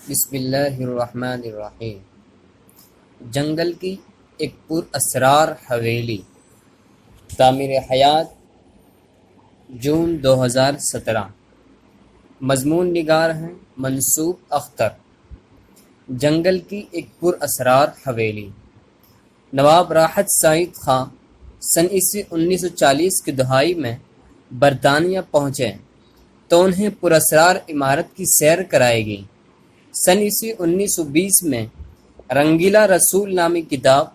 بسم اللہ الرحمن الرحیم۔ جنگل کی ایک پر اسرار حویلی، تعمیر حیات، جون 2017۔ مضمون نگار ہیں منصوب اختر۔ جنگل کی ایک پر اسرار حویلی۔ نواب راحت سعید خاں سن عیسوی 1940 کی دہائی میں برطانیہ پہنچے تو انہیں پراسرار عمارت کی سیر کرائی گئی۔ سن عیسوی 1920 میں رنگیلا رسول نامی کتاب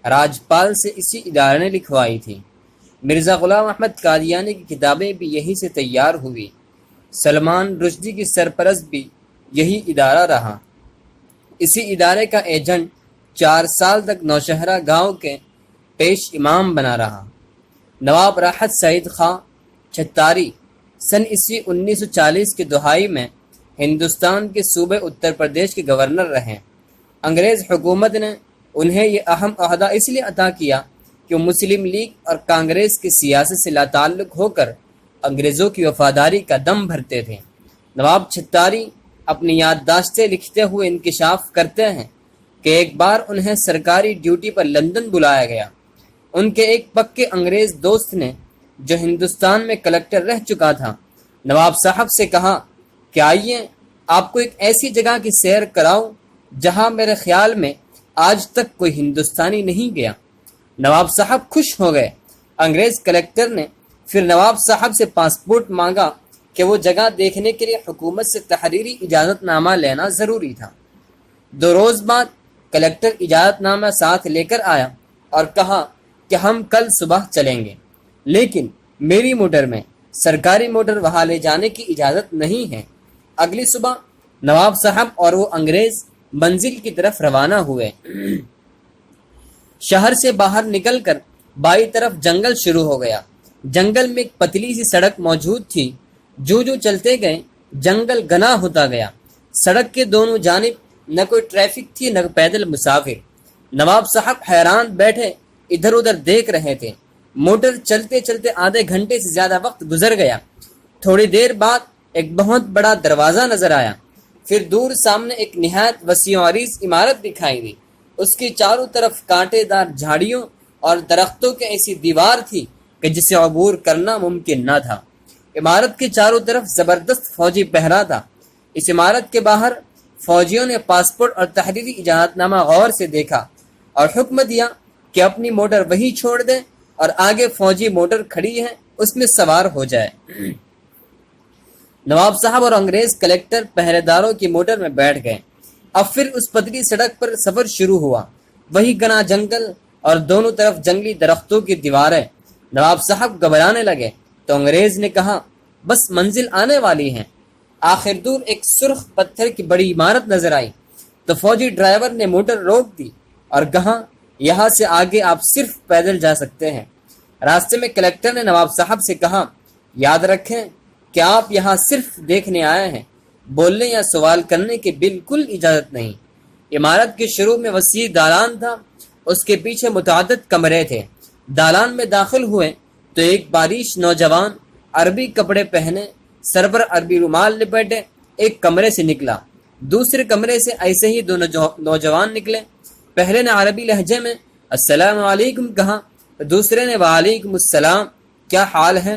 راجپال سے اسی ادارے نے لکھوائی تھی۔ مرزا غلام احمد قادیانی کی کتابیں بھی یہی سے تیار ہوئی۔ سلمان رشدی کی سرپرست بھی یہی ادارہ رہا۔ اسی ادارے کا ایجنٹ 4 سال تک نوشہرہ گاؤں کے پیش امام بنا رہا۔ نواب راحت سعید خاں چھتاری سن عیسوی 1940 کی دہائی میں ہندوستان کے صوبے اتر پردیش کے گورنر رہے۔ انگریز حکومت نے انہیں یہ اہم عہدہ اس لیے عطا کیا کہ وہ مسلم لیگ اور کانگریس کی سیاست سے لاتعلق ہو کر انگریزوں کی وفاداری کا دم بھرتے تھے۔ نواب چھتاری اپنی یادداشتیں لکھتے ہوئے انکشاف کرتے ہیں کہ ایک بار انہیں سرکاری ڈیوٹی پر لندن بلایا گیا۔ ان کے ایک پکے انگریز دوست نے، جو ہندوستان میں کلکٹر رہ چکا تھا، نواب صاحب سے کہا کہ آئیے آپ کو ایک ایسی جگہ کی سیر کراؤں جہاں میرے خیال میں آج تک کوئی ہندوستانی نہیں گیا۔ نواب صاحب خوش ہو گئے۔ انگریز کلکٹر نے پھر نواب صاحب سے پاسپورٹ مانگا کہ وہ جگہ دیکھنے کے لیے حکومت سے تحریری اجازت نامہ لینا ضروری تھا۔ 2 روز بعد کلکٹر اجازت نامہ ساتھ لے کر آیا اور کہا کہ ہم کل صبح چلیں گے، لیکن میری موٹر میں سرکاری موٹر وہاں لے جانے کی اجازت نہیں ہے۔ اگلی صبح نواب صاحب اور وہ انگریز منزل کی طرف روانہ ہوئے۔ شہر سے باہر نکل کر بائیں طرف جنگل شروع ہو گیا۔ جنگل میں ایک پتلی سی سڑک موجود تھی۔ جو چلتے گئے جنگل گنا ہوتا گیا۔ سڑک کے دونوں جانب نہ کوئی ٹریفک تھی نہ پیدل مسافر۔ نواب صاحب حیران بیٹھے ادھر ادھر دیکھ رہے تھے۔ موٹر چلتے چلتے آدھے گھنٹے سے زیادہ وقت گزر گیا۔ تھوڑی دیر بعد ایک بہت بڑا دروازہ نظر آیا۔ پھر دور سامنے ایک نہایت وسیع و عریض عمارت دکھائی دی۔ اس کی چاروں طرف کانٹے دار جھاڑیوں اور درختوں کی ایسی دیوار تھی کہ جسے عبور کرنا ممکن نہ تھا۔ عمارت کے چاروں طرف زبردست فوجی پہرا تھا۔ اس عمارت کے باہر فوجیوں نے پاسپورٹ اور تحریری اجازت نامہ غور سے دیکھا اور حکم دیا کہ اپنی موٹر وہی چھوڑ دیں اور آگے فوجی موٹر کھڑی ہے اس میں سوار ہو جائے۔ نواب صاحب اور انگریز کلکٹر پہرے داروں کی موٹر میں بیٹھ گئے۔ اب پھر اس پتلی سڑک پر سفر شروع ہوا۔ وہی گھنا جنگل اور دونوں طرف جنگلی درختوں کی دیواریں۔ نواب صاحب گھبرانے لگے تو انگریز نے کہا، بس منزل آنے والی ہے۔ آخر دور ایک سرخ پتھر کی بڑی عمارت نظر آئی تو فوجی ڈرائیور نے موٹر روک دی اور کہا، یہاں سے آگے آپ صرف پیدل جا سکتے ہیں۔ راستے میں کلکٹر نے نواب صاحب سے کہا، یاد رکھیں کہ آپ یہاں صرف دیکھنے آئے ہیں، بولنے یا سوال کرنے کی بالکل اجازت نہیں۔ عمارت کے شروع میں وسیع دالان تھا، اس کے پیچھے متعدد کمرے تھے۔ دالان میں داخل ہوئے تو ایک باریش نوجوان عربی کپڑے پہنے، سر پر عربی رومال لپیٹے ایک کمرے سے نکلا۔ دوسرے کمرے سے ایسے ہی 2 نوجوان نکلے۔ پہلے نے عربی لہجے میں السلام علیکم کہا، دوسرے نے وعلیکم السلام، کیا حال ہے؟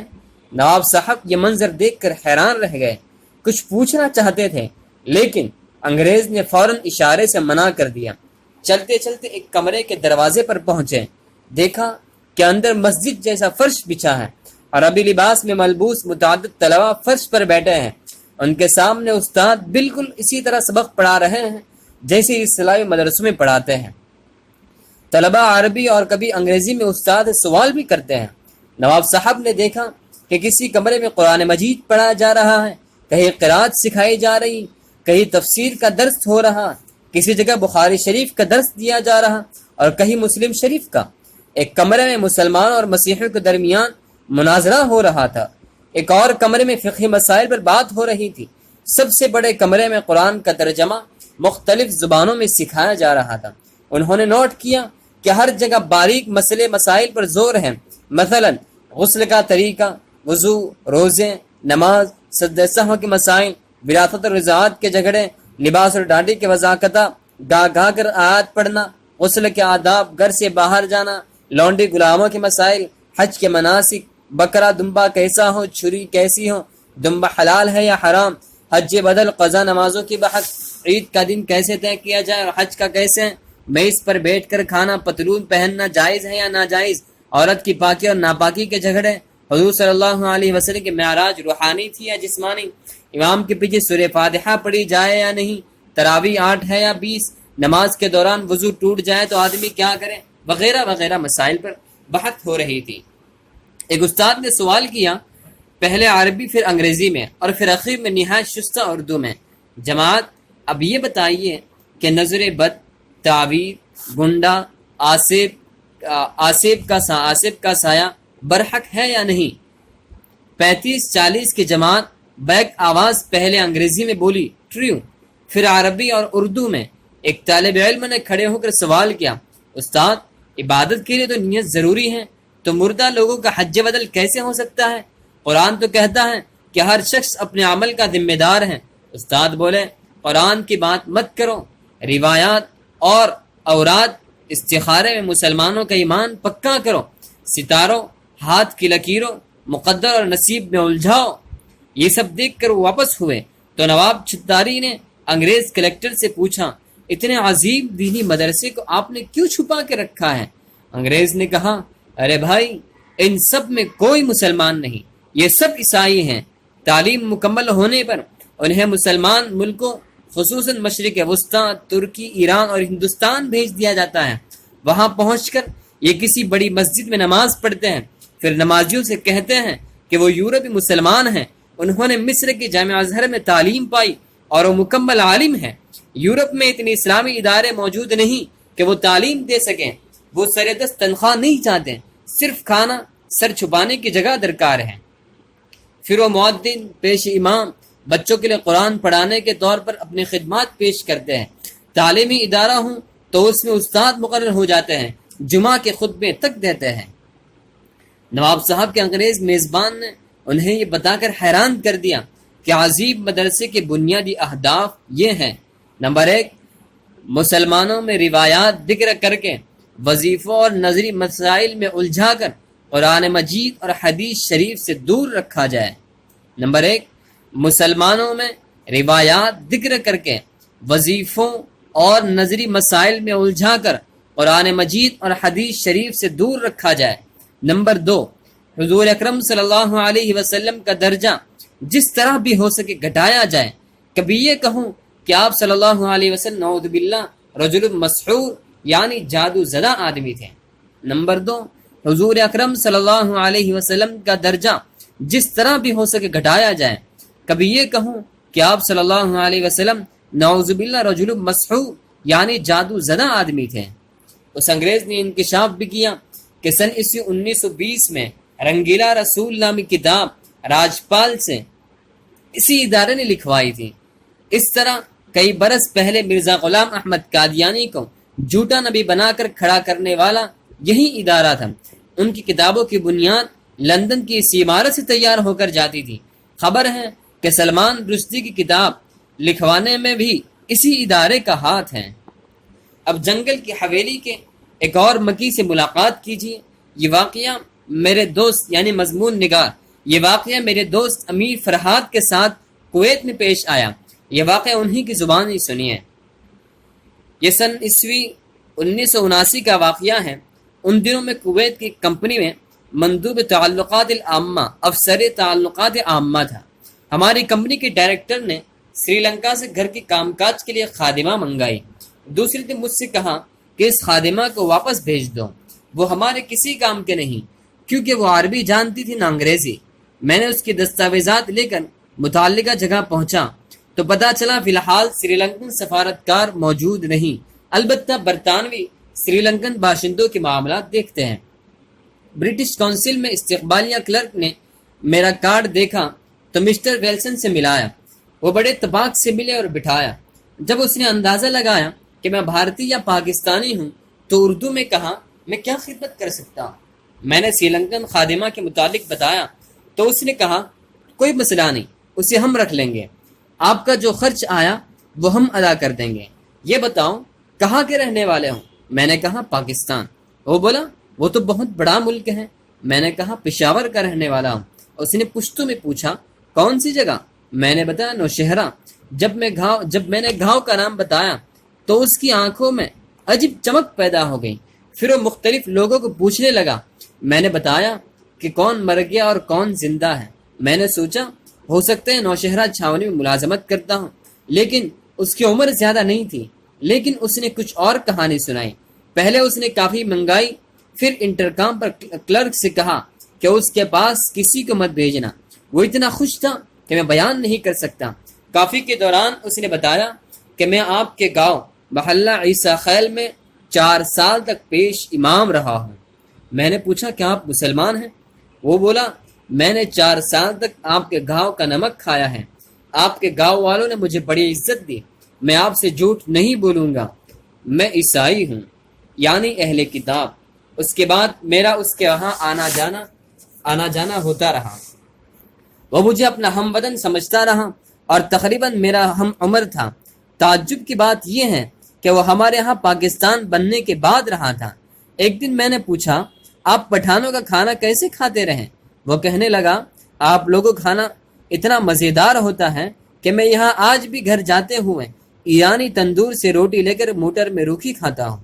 نواب صاحب یہ منظر دیکھ کر حیران رہ گئے۔ کچھ پوچھنا چاہتے تھے لیکن انگریز نے فوراً اشارے سے منع کر دیا۔ چلتے چلتے ایک کمرے کے دروازے پر پہنچے۔ دیکھا کہ اندر مسجد جیسا فرش بچھا ہے اور عربی لباس میں ملبوس متعدد طلباء فرش پر بیٹھے ہیں۔ ان کے سامنے استاد بالکل اسی طرح سبق پڑھا رہے ہیں جیسے اسلامی مدرسوں میں پڑھاتے ہیں۔ طلباء عربی اور کبھی انگریزی میں استاد سے سوال بھی کرتے ہیں۔ نواب صاحب نے دیکھا کہ کسی کمرے میں قرآن مجید پڑھا جا رہا ہے، کہیں قرات سکھائی جا رہی، کہیں تفسیر کا درس ہو رہا، کسی جگہ بخاری شریف کا درس دیا جا رہا اور کہیں مسلم شریف کا۔ ایک کمرے میں مسلمانوں اور مسیحیوں کے درمیان مناظرہ ہو رہا تھا۔ ایک اور کمرے میں فقہی مسائل پر بات ہو رہی تھی۔ سب سے بڑے کمرے میں قرآن کا ترجمہ مختلف زبانوں میں سکھایا جا رہا تھا۔ انہوں نے نوٹ کیا کہ ہر جگہ باریک مسائل پر زور ہے، مثلا غسل کا طریقہ، وضو، روزے، نماز، سجدہ سہو کے مسائل، وراثت اور رضاعت کے جھگڑے، لباس اور داڑھی کی وضاحت، گا گا کر آیات پڑھنا، غسل کے آداب، گھر سے باہر جانا، لونڈی غلاموں کے مسائل، حج کے مناسک، بکرا دمبا کیسا ہو، چھری کیسی ہو، دمبا حلال ہے یا حرام، حج بدل، قضا نمازوں کی بحث، عید کا دن کیسے طے کیا جائے اور حج کا کیسے، میز پر بیٹھ کر کھانا، پتلون پہننا جائز ہے یا ناجائز، عورت کی پاکی اور ناپاکی کے جھگڑے، حضور صلی اللہ علیہ وسلم کی معراج روحانی تھی یا جسمانی، امام کے پیچھے سورہ فاتحہ پڑھی جائے یا نہیں، تراویح 8 ہے یا 20، نماز کے دوران وضو ٹوٹ جائے تو آدمی کیا کرے، وغیرہ وغیرہ مسائل پر بحث ہو رہی تھی۔ ایک استاد نے سوال کیا، پہلے عربی پھر انگریزی میں اور پھر اخیر میں نہایت شستہ اردو میں، جماعت اب یہ بتائیے کہ نظر بد، تعویر، گنڈا، آصف کا سایہ برحق ہے یا نہیں؟ 35-40 کی جماعت بیک آواز پہلے انگریزی میں بولی ٹریو، پھر عربی اور اردو میں۔ ایک طالب علم نے کھڑے ہو کر سوال کیا، استاد عبادت کے لیے تو نیت ضروری ہے، تو مردہ لوگوں کا حج بدل کیسے ہو سکتا ہے؟ قرآن تو کہتا ہے کہ ہر شخص اپنے عمل کا ذمہ دار ہے۔ استاد بولے، قرآن کی بات مت کرو، روایات اور اوراد استخارے میں مسلمانوں کا ایمان پکا کرو، ستاروں، ہاتھ کی لکیروں، مقدر اور نصیب میں الجھاؤ۔ یہ سب دیکھ کر واپس ہوئے تو نواب چھتاری نے انگریز کلیکٹر سے پوچھا، اتنے عظیم دینی مدرسے کو آپ نے کیوں چھپا کے رکھا ہے؟ انگریز نے کہا، ارے بھائی، ان سب میں کوئی مسلمان نہیں، یہ سب عیسائی ہیں۔ تعلیم مکمل ہونے پر انہیں مسلمان ملکوں خصوصاً مشرق وسطیٰ، ترکی، ایران اور ہندوستان بھیج دیا جاتا ہے۔ وہاں پہنچ کر یہ کسی بڑی مسجد میں نماز پڑھتے ہیں، پھر نمازیوں سے کہتے ہیں کہ وہ یورپی مسلمان ہیں، انہوں نے مصر کے جامعہ ازہر میں تعلیم پائی اور وہ مکمل عالم ہیں۔ یورپ میں اتنے اسلامی ادارے موجود نہیں کہ وہ تعلیم دے سکیں، وہ سردست تنخواہ نہیں چاہتے، صرف کھانا، سر چھپانے کی جگہ درکار ہے۔ پھر وہ مؤذن، پیش امام، بچوں کے لیے قرآن پڑھانے کے طور پر اپنی خدمات پیش کرتے ہیں۔ تعلیمی ادارہ ہوں تو اس میں استاد مقرر ہو جاتے ہیں، جمعہ کے خطبے تک دیتے ہیں۔ نواب صاحب کے انگریز میزبان نے انہیں یہ بتا کر حیران کر دیا کہ عظیم مدرسے کے بنیادی اہداف یہ ہیں، نمبر 1، مسلمانوں میں روایات ذکر کر کے وظیفوں اور نظری مسائل میں الجھا کر قرآن مجید اور حدیث شریف سے دور رکھا جائے۔ نمبر 1، مسلمانوں میں روایات ذکر کر کے وظیفوں اور نظری مسائل میں الجھا کر قرآن مجید اور حدیث شریف سے دور رکھا جائے۔ نمبر 2، حضور اکرم صلی اللہ علیہ وسلم کا درجہ جس طرح بھی ہو سکے گھٹایا جائے۔ کبھی یہ کہوں کہ آپ صلی اللہ علیہ وسلم نعوذ باللہ رجل مسحور یعنی جادو زدہ آدمی تھے۔ نمبر 2، حضور اکرم صلی اللہ علیہ وسلم کا درجہ جس طرح بھی ہو سکے گھٹایا جائے۔ کبھی یہ کہوں کہ آپ صلی اللہ علیہ وسلم نعوذ باللہ رجل مسحور یعنی جادو زدہ آدمی تھے۔ اس انگریز نے انکشاف بھی کیا کہ سن 1920 میں رنگیلا رسول نامی کتاب راجپال سے اسی ادارے نے لکھوائی تھی۔ اس طرح کئی برس پہلے مرزا غلام احمد قادیانی کو جھوٹا نبی بنا کر کھڑا کرنے والا یہی ادارہ تھا۔ ان کی کتابوں کی بنیاد لندن کی اسی عمارت سے تیار ہو کر جاتی تھی۔ خبر ہے کہ سلمان رشدی کی کتاب لکھوانے میں بھی اسی ادارے کا ہاتھ ہے۔ اب جنگل کی حویلی کے ایک اور مکی سے ملاقات کیجیے۔ یہ واقعہ میرے دوست یعنی مضمون نگار، یہ واقعہ میرے دوست امیر فرحات کے ساتھ کویت میں پیش آیا۔ یہ واقعہ انہی کی زبان ہی سنیے۔ یہ سن 1979 کا واقعہ ہے۔ ان دنوں میں کویت کی کمپنی میں مندوب تعلقات العامہ، افسر تعلقات عامہ تھا۔ ہماری کمپنی کے ڈائریکٹر نے سری لنکا سے گھر کے کام کاج کے لیے خادمہ منگائی۔ دوسرے دن مجھ سے کہا کہ اس خادمہ کو واپس بھیج دو، وہ ہمارے کسی کام کے نہیں، کیونکہ وہ عربی جانتی تھی نہ انگریزی۔ میں نے اس کی دستاویزات لے کر متعلقہ جگہ پہنچا تو پتہ چلا فی الحال سری لنکن سفارتکار موجود نہیں، البتہ برطانوی سری لنکن باشندوں کے معاملات دیکھتے ہیں۔ برٹش کونسل میں استقبالیہ کلرک نے میرا کارڈ دیکھا تو مسٹر ویلسن سے ملایا۔ وہ بڑے اتفاق سے ملے اور بٹھایا۔ جب اس نے اندازہ لگایا کہ میں بھارتی یا پاکستانی ہوں تو اردو میں کہا، میں کیا خدمت کر سکتا ہوں؟ میں نے سری لنکن خادمہ کے متعلق بتایا تو اس نے کہا، کوئی مسئلہ نہیں، اسے ہم رکھ لیں گے، آپ کا جو خرچ آیا وہ ہم ادا کر دیں گے۔ یہ بتاؤ کہاں کے رہنے والے ہوں؟ میں نے کہا پاکستان۔ وہ بولا وہ تو بہت بڑا ملک ہے۔ میں نے کہا پشاور کا رہنے والا ہوں۔ اس نے پشتو میں پوچھا کون سی جگہ؟ میں نے بتایا نوشہرہ۔ جب میں نے گاؤں کا نام بتایا تو اس کی آنکھوں میں عجیب چمک پیدا ہو گئی۔ پھر وہ مختلف لوگوں کو پوچھنے لگا۔ میں نے بتایا کہ کون مر گیا اور کون زندہ ہے۔ میں نے سوچا ہو سکتا ہے نوشہرہ چھاونی میں ملازمت کرتا ہوں، لیکن اس کی عمر زیادہ نہیں تھی۔ لیکن اس نے کچھ اور کہانی سنائی۔ پہلے اس نے کافی منگائی، پھر انٹرکام پر کلرک سے کہا کہ اس کے پاس کسی کو مت بھیجنا۔ وہ اتنا خوش تھا کہ میں بیان نہیں کر سکتا۔ کافی کے دوران اس نے بتایا کہ میں آپ کے گاؤں محلہ عیسیٰ خیل میں 4 سال تک پیش امام رہا ہوں۔ میں نے پوچھا کیا آپ مسلمان ہیں؟ وہ بولا میں نے 4 سال تک آپ کے گاؤں کا نمک کھایا ہے۔ آپ کے گاؤں والوں نے مجھے بڑی عزت دی۔ میں آپ سے جھوٹ نہیں بولوں گا، میں عیسائی ہوں، یعنی اہل کتاب۔ اس کے بعد میرا اس کے وہاں آنا جانا ہوتا رہا۔ وہ مجھے اپنا ہم وطن سمجھتا رہا اور تقریباً میرا ہم عمر تھا۔ تعجب کی بات یہ ہے کہ وہ ہمارے ہاں پاکستان بننے کے بعد رہا تھا۔ ایک دن میں نے پوچھا آپ پٹھانوں کا کھانا کیسے کھاتے رہے؟ وہ کہنے لگا آپ لوگوں کا کھانا اتنا مزیدار ہوتا ہے کہ میں یہاں آج بھی گھر جاتے ہوئے ایرانی تندور سے روٹی لے کر موٹر میں روکھی کھاتا ہوں۔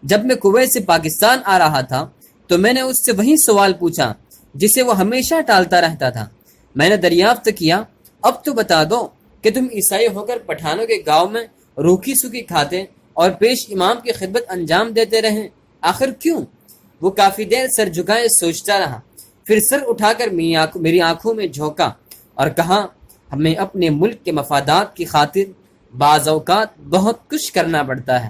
جب میں کویت سے پاکستان آ رہا تھا تو میں نے اس سے وہی سوال پوچھا جسے وہ ہمیشہ ٹالتا رہتا تھا۔ میں نے دریافت کیا اب تو بتا دو کہ تم عیسائی ہو کر پٹھانوں کے گاؤں میں روکھی سوکھی کھاتے اور پیش امام کی خدمت انجام دیتے رہیں، آخر کیوں؟ وہ کافی دیر سر جھکائے سوچتا رہا، پھر سر اٹھا کر میری آنکھوں میں جھونکا اور کہا ہمیں اپنے ملک کے مفادات کی خاطر بعض اوقات بہت کچھ کرنا پڑتا ہے۔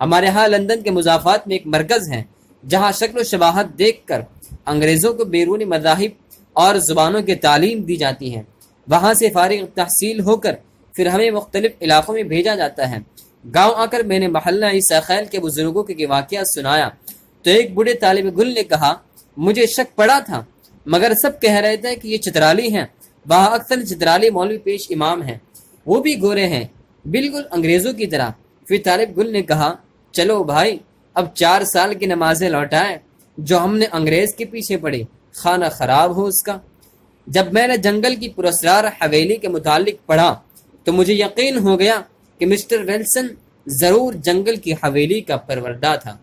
ہمارے ہاں لندن کے مضافات میں ایک مرکز ہے جہاں شکل و شباہت دیکھ کر انگریزوں کو بیرونی مذاہب اور زبانوں کی تعلیم دی جاتی ہے۔ وہاں سے فارغ تحصیل ہو کر پھر ہمیں مختلف علاقوں میں بھیجا جاتا ہے۔ گاؤں آ کر میں نے محلہ عیسیٰ خیل کے بزرگوں کے واقعات سنایا تو ایک بوڑھے طالب گل نے کہا مجھے شک پڑا تھا مگر سب کہہ رہے تھے کہ یہ چترالی ہیں، وہاں اکثر چترالی مولوی پیش امام ہیں، وہ بھی گورے ہیں بالکل انگریزوں کی طرح۔ پھر طالب گل نے کہا چلو بھائی اب 4 سال کی نمازیں لوٹائے جو ہم نے انگریز کے پیچھے پڑھی، خانہ خراب ہو اس کا۔ جب میں نے جنگل کی پراسرار حویلی کے متعلق پڑھا تو مجھے یقین ہو گیا کہ مسٹر ویلسن ضرور جنگل کی حویلی کا پروردہ تھا۔